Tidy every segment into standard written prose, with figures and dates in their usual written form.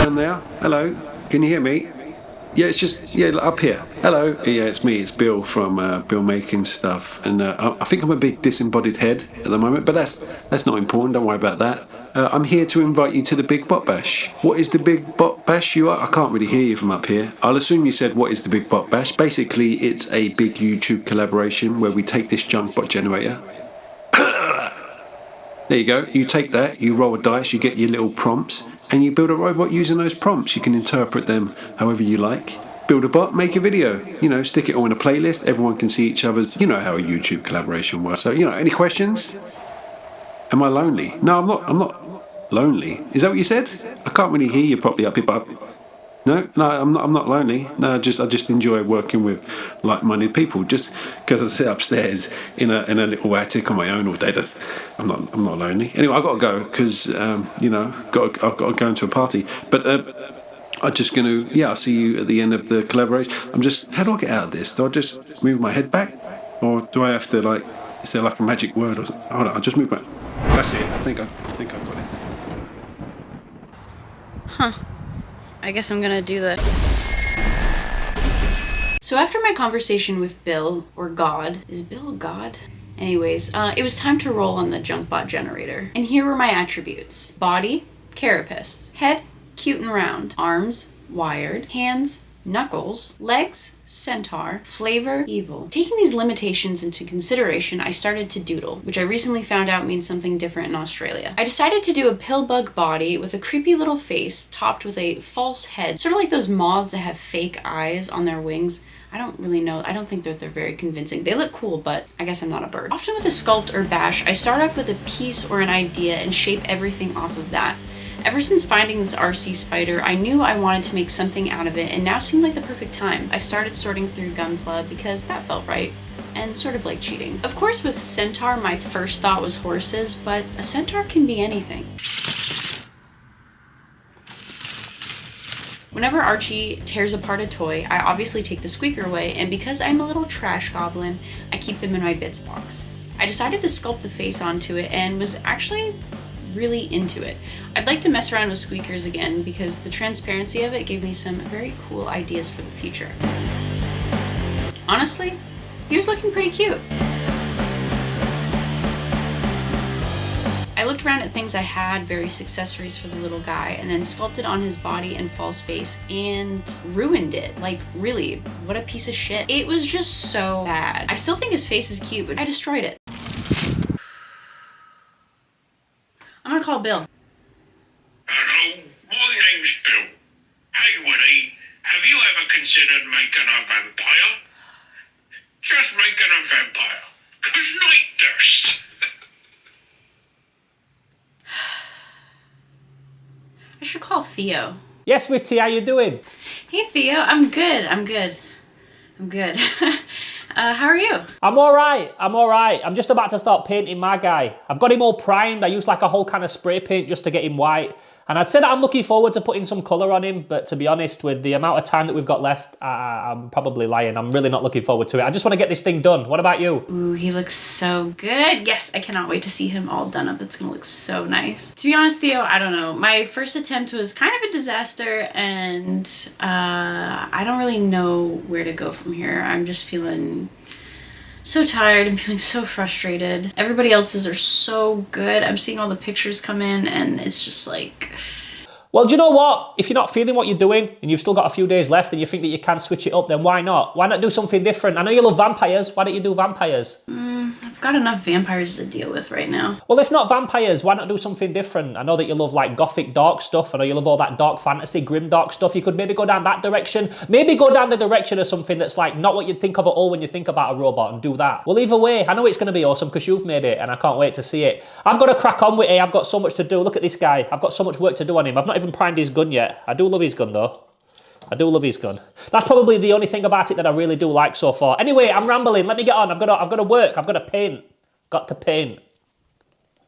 down there. Hello. Can you hear me? Yeah, it's just, yeah, up here. Hello. Yeah, it's me. It's Bill from Bill Making Stuff. And I think I'm a big disembodied head at the moment, but that's not important. Don't worry about that. I'm here to invite you to the Big Bot Bash. What is the Big Bot Bash? I can't really hear you from up here. I'll assume you said, what is the Big Bot Bash? Basically, it's a big YouTube collaboration where we take this junkbot generator. There you go. You take that, you roll a dice, you get your little prompts, and you build a robot using those prompts. You can interpret them however you like. Build a bot, make a video. Stick it all in a playlist. Everyone can see each other's. You know how a YouTube collaboration works. So, any questions? Am I lonely? No, I'm not lonely. Is that what you said? I can't really hear you properly up here, but no, I'm not lonely. No, I just enjoy working with like-minded people. Just because I sit upstairs in a little attic on my own all day. I'm not lonely. Anyway, I got to go because I've got to go into a party. But I'm just going to I'll see you at the end of the collaboration. How do I get out of this? Do I just move my head back, or do I have to is there like a magic word or something? Hold on, I'll just move back. That's it. I think I've got it. Huh. I guess I'm gonna do that. So after my conversation with Bill, or God, is Bill God? Anyways, it was time to roll on the junkbot generator. And here were my attributes. Body, carapace. Head, cute and round. Arms, wired. Hands, knuckles. Legs, centaur. Flavor, evil. Taking these limitations into consideration, I started to doodle, which I recently found out means something different in Australia. I decided to do a pillbug body with a creepy little face topped with a false head, sort of like those moths that have fake eyes on their wings. I don't really know. I don't think that they're very convincing. They look cool, but I guess I'm not a bird. Often with a sculpt or bash, I start off with a piece or an idea and shape everything off of that. Ever since finding this RC spider, I knew I wanted to make something out of it, and now seemed like the perfect time. I started sorting through Gunpla because that felt right, and sort of like cheating. Of course, with centaur, my first thought was horses, but a centaur can be anything. Whenever Archie tears apart a toy, I obviously take the squeaker away, and because I'm a little trash goblin, I keep them in my bits box. I decided to sculpt the face onto it and was actually really into it. I'd like to mess around with squeakers again because the transparency of it gave me some very cool ideas for the future. Honestly, he was looking pretty cute. I looked around at things I had, various accessories for the little guy, and then sculpted on his body and false face and ruined it. Like, really, what a piece of shit. It was just so bad. I still think his face is cute, but I destroyed it. I'm gonna call Bill. Hello, my name's Bill. Hey, Woody, have you ever considered making a vampire? Just making a vampire, 'cause night thirst. I should call Theo. Yes, Witty, how you doing? Hey Theo, I'm good. How are you? I'm alright. I'm just about to start painting my guy. I've got him all primed. I used like a whole can of spray paint just to get him white. And I'd say that I'm looking forward to putting some colour on him, but to be honest, with the amount of time that we've got left, I'm probably lying. I'm really not looking forward to it. I just want to get this thing done. What about you? Ooh, he looks so good. Yes, I cannot wait to see him all done up. It's gonna look so nice. To be honest, Theo, I don't know. My first attempt was kind of a disaster, and I don't really know where to go from here. I'm just feeling so tired. I'm feeling so frustrated. Everybody else's are so good. I'm seeing all the pictures come in and it's just like... Well, do you know what? If you're not feeling what you're doing and you've still got a few days left and you think that you can switch it up, then why not? Why not do something different? I know you love vampires. Why don't you do vampires? I've got enough vampires to deal with right now. Well, if not vampires, why not do something different? I know that you love like gothic dark stuff. I know you love all that dark fantasy, grimdark stuff. You could maybe go down that direction. Maybe go down the direction of something that's like not what you'd think of at all when you think about a robot and do that. Well, either way, I know it's going to be awesome because you've made it and I can't wait to see it. I've got to crack on with it. I've got so much to do. Look at this guy. I've got so much work to do on him. I've not even primed his gun yet. I do love his gun though. I do love his gun. That's probably the only thing about it that I really do like so far. Anyway, I'm rambling. Let me get on. I've got to work. I've got to paint. Got to paint.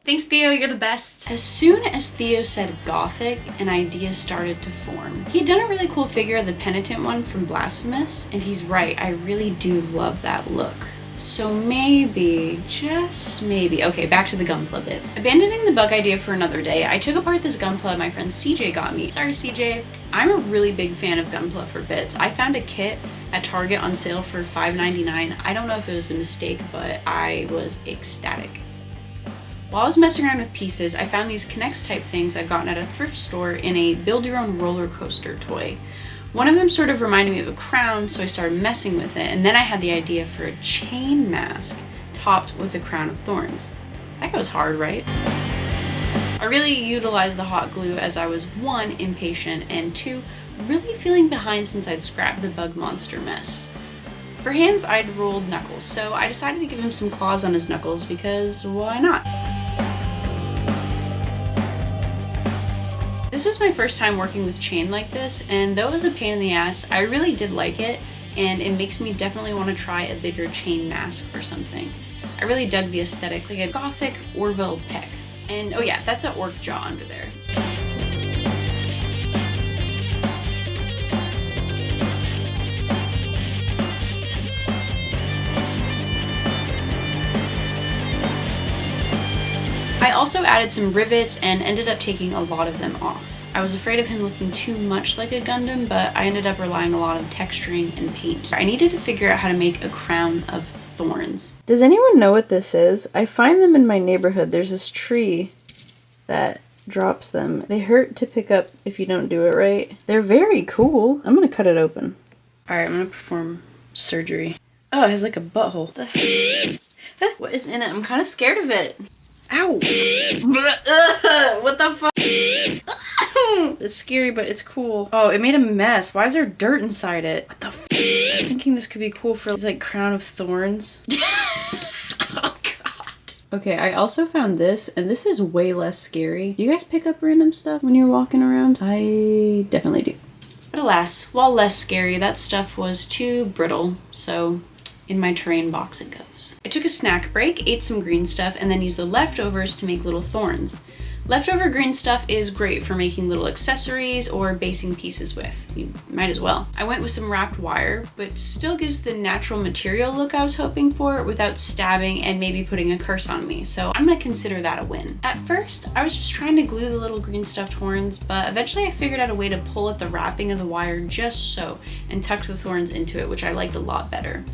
Thanks, Theo. You're the best. As soon as Theo said gothic, an idea started to form. He had done a really cool figure of the penitent one from Blasphemous, and he's right. I really do love that look. So maybe, just maybe. Okay, back to the Gunpla bits. Abandoning the bug idea for another day, I took apart this Gunpla my friend CJ got me. Sorry CJ. I'm a really big fan of Gunpla for bits. I found a kit at Target on sale for $5.99. I don't know if it was a mistake, but I was ecstatic. While I was messing around with pieces, I found these K'NEX type things I'd gotten at a thrift store in a build your own roller coaster toy. One of them sort of reminded me of a crown, so I started messing with it, and then I had the idea for a chain mask topped with a crown of thorns. That goes hard, right? I really utilized the hot glue as I was 1, impatient, and 2, really feeling behind since I'd scrapped the bug monster mess. For hands, I'd rolled Knuckles, so I decided to give him some claws on his knuckles because why not? This was my first time working with chain like this, and though it was a pain in the ass, I really did like it, and it makes me definitely want to try a bigger chain mask for something. I really dug the aesthetic, like a gothic Orville peck. And oh yeah, that's an orc jaw under there. I also added some rivets and ended up taking a lot of them off. I was afraid of him looking too much like a Gundam, but I ended up relying a lot on texturing and paint. I needed to figure out how to make a crown of thorns. Does anyone know what this is? I find them in my neighborhood. There's this tree that drops them. They hurt to pick up if you don't do it right. They're very cool. I'm gonna cut it open. Alright, I'm gonna perform surgery. Oh, it has like a butthole. What is in it? I'm kind of scared of it. Ow! What the fuck? It's scary, but it's cool. Oh, it made a mess. Why is there dirt inside it? What the f? I was thinking this could be cool for like crown of thorns. Oh god. Okay, I also found this, and this is way less scary. Do you guys pick up random stuff when you're walking around? I definitely do. But alas, while less scary, that stuff was too brittle, so in my terrain box it goes. I took a snack break, ate some green stuff, and then used the leftovers to make little thorns. Leftover green stuff is great for making little accessories or basing pieces with. You might as well. I went with some wrapped wire, but still gives the natural material look I was hoping for without stabbing and maybe putting a curse on me, so I'm gonna consider that a win. At first, I was just trying to glue the little green stuffed horns, but eventually I figured out a way to pull at the wrapping of the wire just so, and tucked the thorns into it, which I liked a lot better.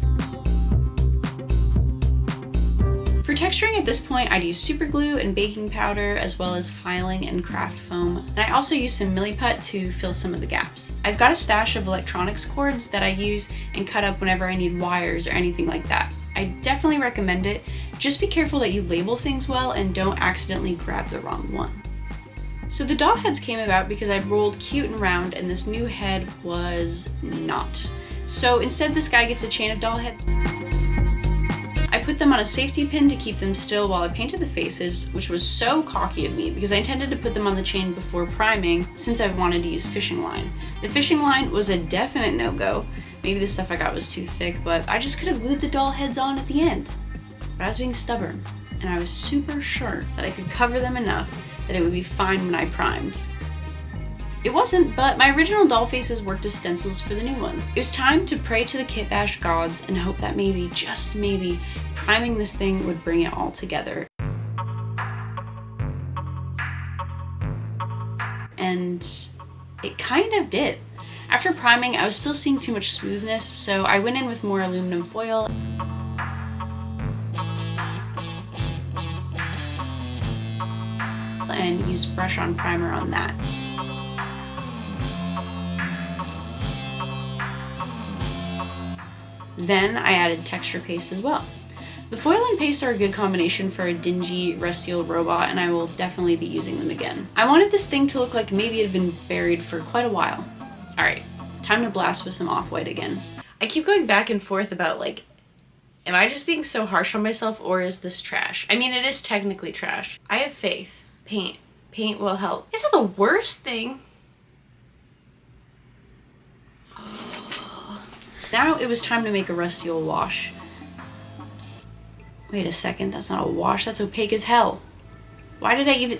For texturing at this point, I'd use super glue and baking powder, as well as filing and craft foam. And I also use some milliput to fill some of the gaps. I've got a stash of electronics cords that I use and cut up whenever I need wires or anything like that. I definitely recommend it. Just be careful that you label things well and don't accidentally grab the wrong one. So the doll heads came about because I'd rolled cute and round and this new head was not. So instead this guy gets a chain of doll heads. I put them on a safety pin to keep them still while I painted the faces, which was so cocky of me because I intended to put them on the chain before priming since I wanted to use fishing line. The fishing line was a definite no-go. Maybe the stuff I got was too thick, but I just could have glued the doll heads on at the end. But I was being stubborn, and I was super sure that I could cover them enough that it would be fine when I primed. It wasn't, but my original doll faces worked as stencils for the new ones. It was time to pray to the Kit Bash gods and hope that maybe, just maybe, priming this thing would bring it all together. And it kind of did. After priming, I was still seeing too much smoothness, so I went in with more aluminum foil. And used brush on primer on that. Then I added texture paste as well. The foil and paste are a good combination for a dingy, restial robot, and I will definitely be using them again. I wanted this thing to look like maybe it had been buried for quite a while. Alright, time to blast with some off-white again. I keep going back and forth about like, am I just being so harsh on myself or is this trash? I mean, it is technically trash. I have faith. Paint. Paint will help. It's not the worst thing. Now it was time to make a restial wash. Wait a second, that's not a wash, that's opaque as hell. Why did I even...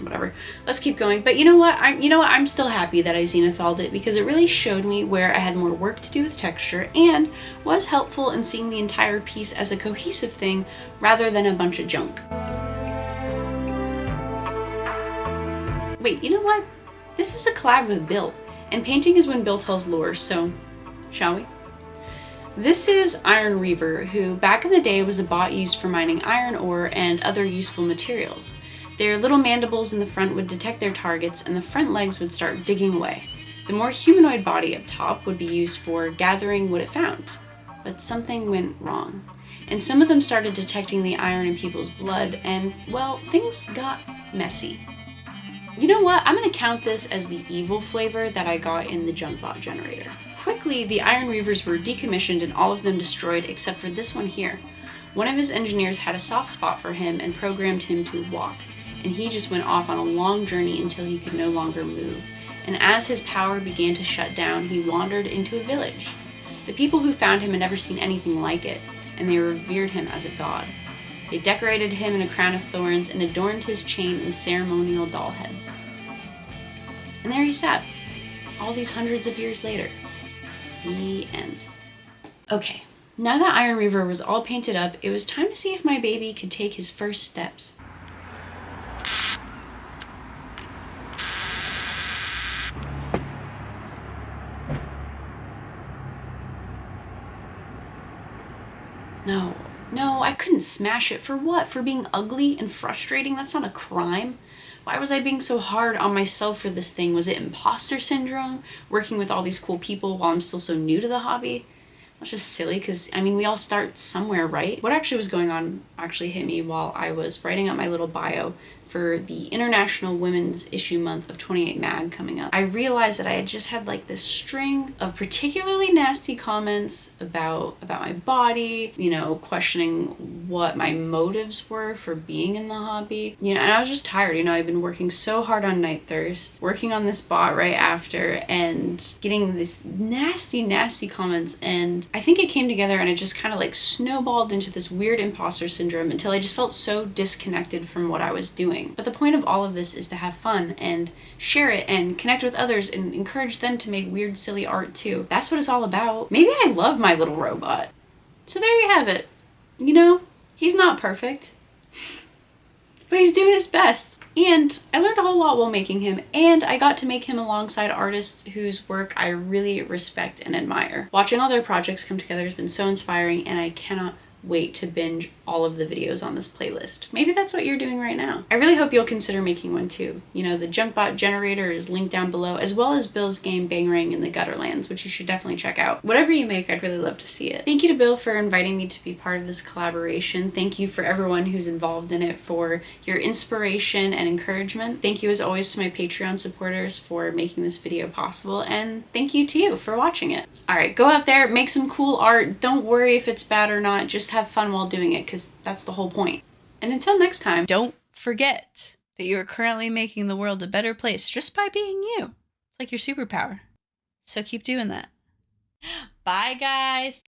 whatever. Let's keep going. But you know what? I'm still happy that I zenithaled it because it really showed me where I had more work to do with texture and was helpful in seeing the entire piece as a cohesive thing rather than a bunch of junk. Wait, you know what? This is a collab with Bill, and painting is when Bill tells lore, so shall we? This is Iron Reaver, who back in the day was a bot used for mining iron ore and other useful materials. Their little mandibles in the front would detect their targets, and the front legs would start digging away. The more humanoid body up top would be used for gathering what it found. But something went wrong, and some of them started detecting the iron in people's blood, and, well, things got messy. You know what? I'm going to count this as the evil flavor that I got in the junkbot generator. Quickly, the Iron Reavers were decommissioned and all of them destroyed except for this one here. One of his engineers had a soft spot for him and programmed him to walk, and he just went off on a long journey until he could no longer move. And as his power began to shut down, he wandered into a village. The people who found him had never seen anything like it, and they revered him as a god. They decorated him in a crown of thorns and adorned his chain in ceremonial doll heads. And there he sat, all these hundreds of years later. The end. Okay, now that Iron Reaver was all painted up, it was time to see if my baby could take his first steps. No, I couldn't smash it. For what? For being ugly and frustrating? That's not a crime. Why was I being so hard on myself for this thing? Was it imposter syndrome? Working with all these cool people while I'm still so new to the hobby? That's just silly because, I mean, we all start somewhere, right? What actually was going on actually hit me while I was writing up my little bio for the International Women's Issue Month of 28 Mag coming up. I realized that I had just had like this string of particularly nasty comments about my body, you know, questioning what my motives were for being in the hobby. You know, and I was just tired. You know, I've been working so hard on Night Thirst, working on this bot right after, and getting this nasty comments. And I think it came together and it just kind of like snowballed into this weird imposter syndrome until I just felt so disconnected from what I was doing. But the point of all of this is to have fun and share it and connect with others and encourage them to make weird, silly art too. That's what it's all about. Maybe I love my little robot. So there you have it. You know, he's not perfect, but he's doing his best. And I learned a whole lot while making him, and I got to make him alongside artists whose work I really respect and admire. Watching all their projects come together has been so inspiring, and I cannot wait to binge all of the videos on this playlist. Maybe that's what you're doing right now. I really hope you'll consider making one too. You know, the junkbot generator is linked down below, as well as Bill's game Bangarang in the Gutterlands, which you should definitely check out. Whatever you make, I'd really love to see it. Thank you to Bill for inviting me to be part of this collaboration. Thank you for everyone who's involved in it for your inspiration and encouragement. Thank you as always to my Patreon supporters for making this video possible, and thank you to you for watching it. Alright, go out there, make some cool art. Don't worry if it's bad or not, just have fun while doing it, because that's the whole point. And until next time, Don't forget that you are currently making the world a better place just by being you. It's like your superpower. So keep doing that. bye guys!